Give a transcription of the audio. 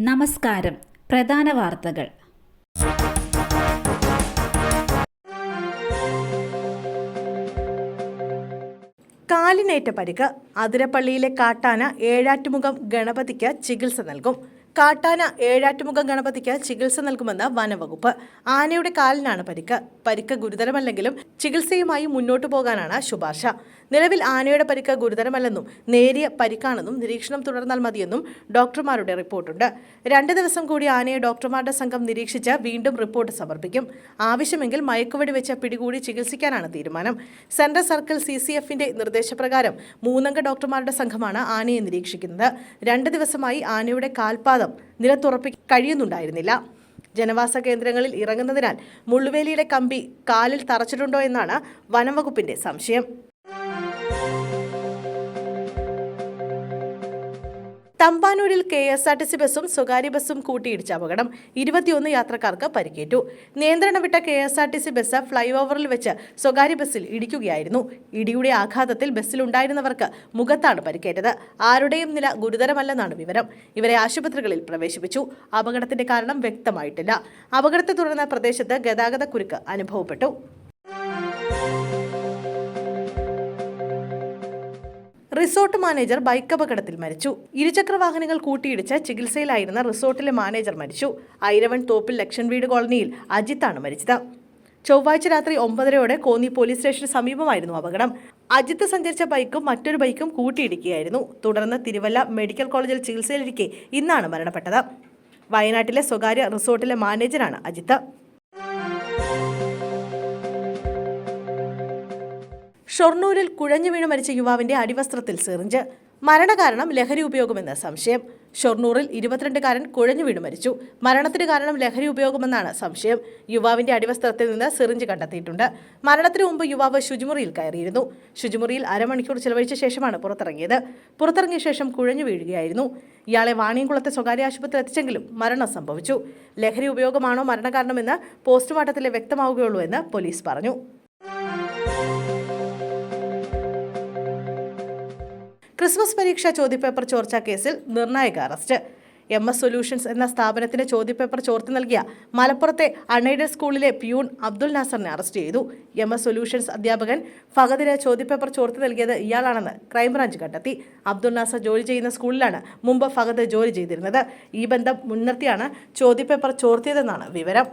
നമസ്കാരം. പ്രധാന വാർത്തകൾ. കാലിനേറ്റ പരിക്ക്. അതിരപ്പള്ളിയിലെ കാട്ടാന ഏഴാറ്റുമുഖം ഗണപതിക്ക് ചികിത്സ നൽകും. കാട്ടാന ഏഴാറ്റുമുഖം ഗണപതിക്ക് ചികിത്സ നൽകുമെന്ന് വനവകുപ്പ്. ആനയുടെ കാലിനാണ് പരിക്ക് ഗുരുതരമല്ലെങ്കിലും ചികിത്സയുമായി മുന്നോട്ടു പോകാനാണ് ശുപാർശ. നിലവിൽ ആനയുടെ പരിക്ക് ഗുരുതരമല്ലെന്നും നേരിയ പരിക്കാണെന്നും നിരീക്ഷണം തുടർന്നാൽ മതിയെന്നും ഡോക്ടർമാരുടെ റിപ്പോർട്ടുണ്ട്. 2 ദിവസം കൂടി ആനയെ ഡോക്ടർമാരുടെ സംഘം നിരീക്ഷിച്ച് വീണ്ടും റിപ്പോർട്ട് സമർപ്പിക്കും. ആവശ്യമെങ്കിൽ മയക്കുവെടി വെച്ച് പിടികൂടി ചികിത്സിക്കാനാണ് തീരുമാനം. സെൻട്രൽ സർക്കിൾ CCFന്റെ നിർദ്ദേശപ്രകാരം 3 അംഗ ഡോക്ടർമാരുടെ സംഘമാണ് ആനയെ നിരീക്ഷിക്കുന്നത്. 2 ദിവസമായി ആനയുടെ കാൽപാദം നിലത്തുറപ്പിക്കാൻ കഴിയുന്നുണ്ടായിരുന്നില്ല. ജനവാസ കേന്ദ്രങ്ങളിൽ ഇറങ്ങുന്നതിനാൽ മുള്ളുവേലിയുടെ കമ്പി കാലിൽ തറച്ചിട്ടുണ്ടോ എന്നാണ് വനംവകുപ്പിന്റെ സംശയം. തമ്പാനൂരിൽ KSRTC ബസ്സും സ്വകാര്യ ബസ്സും കൂട്ടിയിടിച്ച അപകടം. 21 യാത്രക്കാർക്ക് പരിക്കേറ്റു. നിയന്ത്രണം വിട്ട KSRTC ബസ് ഫ്ലൈ ഓവറിൽ വെച്ച് സ്വകാര്യ ബസ്സിൽ ഇടിക്കുകയായിരുന്നു. ഇടിയുടെ ആഘാതത്തിൽ ബസ്സിലുണ്ടായിരുന്നവർക്ക് മുഖത്താണ് പരിക്കേറ്റത്. ആരുടെയും നില ഗുരുതരമല്ലെന്നാണ് വിവരം. ഇവരെ ആശുപത്രികളിൽ പ്രവേശിപ്പിച്ചു. അപകടത്തിന്റെ കാരണം വ്യക്തമായിട്ടില്ല. അപകടത്തെ തുടർന്ന് പ്രദേശത്ത് ഗതാഗതക്കുരുക്ക് അനുഭവപ്പെട്ടു. റിസോർട്ട് മാനേജർ ബൈക്ക് അപകടത്തിൽ മരിച്ചു. ഇരുചക്രവാഹനങ്ങൾ കൂട്ടിയിടിച്ച് ചികിത്സയിലായിരുന്ന റിസോർട്ടിലെ മാനേജർ മരിച്ചു. ഐരവൺ തോപ്പിൽ ലക്ഷൻ വീട് കോളനിയിൽ അജിത്താണ് മരിച്ചത്. ചൊവ്വാഴ്ച രാത്രി 9:30 കോന്നി പോലീസ് സ്റ്റേഷന് സമീപമായിരുന്നു അപകടം. അജിത്ത് സഞ്ചരിച്ച ബൈക്കും മറ്റൊരു ബൈക്കും കൂട്ടിയിടിക്കുകയായിരുന്നു. തുടർന്ന് തിരുവല്ല മെഡിക്കൽ കോളേജിൽ ചികിത്സയിലിരിക്കെ ഇന്നാണ് മരണപ്പെട്ടത്. വയനാട്ടിലെ സ്വകാര്യ റിസോർട്ടിലെ മാനേജറാണ് അജിത്ത്. ഷൊർണൂരിൽ കുഴഞ്ഞു വീണ് മരിച്ച യുവാവിന്റെ അടിവസ്ത്രത്തിൽ സിറിഞ്ച്. മരണകാരണം ലഹരി ഉപയോഗമെന്ന് സംശയം. ഷൊർണൂറിൽ 22-കാരൻ കുഴഞ്ഞു വീണ് മരിച്ചു. മരണത്തിന് കാരണം ലഹരി ഉപയോഗമെന്നാണ് സംശയം. യുവാവിന്റെ അടിവസ്ത്രത്തിൽ നിന്ന് സിറിഞ്ച് കണ്ടെത്തിയിട്ടുണ്ട്. മരണത്തിന് മുമ്പ് യുവാവ് ശുചിമുറിയിൽ കയറിയിരുന്നു. ശുചിമുറിയിൽ അരമണിക്കൂർ ചെലവഴിച്ച ശേഷമാണ് പുറത്തിറങ്ങിയ ശേഷം കുഴഞ്ഞു വീഴുകയായിരുന്നു. ഇയാളെ വാണിയംകുളത്തെ സ്വകാര്യ ആശുപത്രിയിൽ എത്തിച്ചെങ്കിലും മരണം സംഭവിച്ചു. ലഹരി ഉപയോഗമാണോ മരണകാരണമെന്ന് പോസ്റ്റ്മോർട്ടത്തിലെ വ്യക്തമാവുകയുള്ളൂ എന്ന് പോലീസ് പറഞ്ഞു. ക്രിസ്മസ് പരീക്ഷാ ചോദ്യപേപ്പർ ചോർച്ചാ കേസിൽ നിർണായക അറസ്റ്റ്. MS സൊല്യൂഷൻസ് എന്ന സ്ഥാപനത്തിന് ചോദ്യപേപ്പർ ചോർത്തി നൽകിയ മലപ്പുറത്തെ അൺഎയ്ഡഡ് സ്കൂളിലെ പ്യൂൺ അബ്ദുൽ നാസറിനെ അറസ്റ്റ് ചെയ്തു. MS സൊല്യൂഷൻസ് അധ്യാപകൻ ഫഹദിന് ചോദ്യപേപ്പർ ചോർത്തി നൽകിയത് ഇയാളാണെന്ന് ക്രൈംബ്രാഞ്ച് കണ്ടെത്തി. അബ്ദുൽ നാസർ ജോലി ചെയ്യുന്ന സ്കൂളിലാണ് മുമ്പ് ഫഹദ് ജോലി ചെയ്തിരുന്നത്. ഈ ബന്ധം മുൻനിർത്തിയാണ് ചോദ്യപേപ്പർ ചോർത്തിയതെന്നാണ് വിവരം.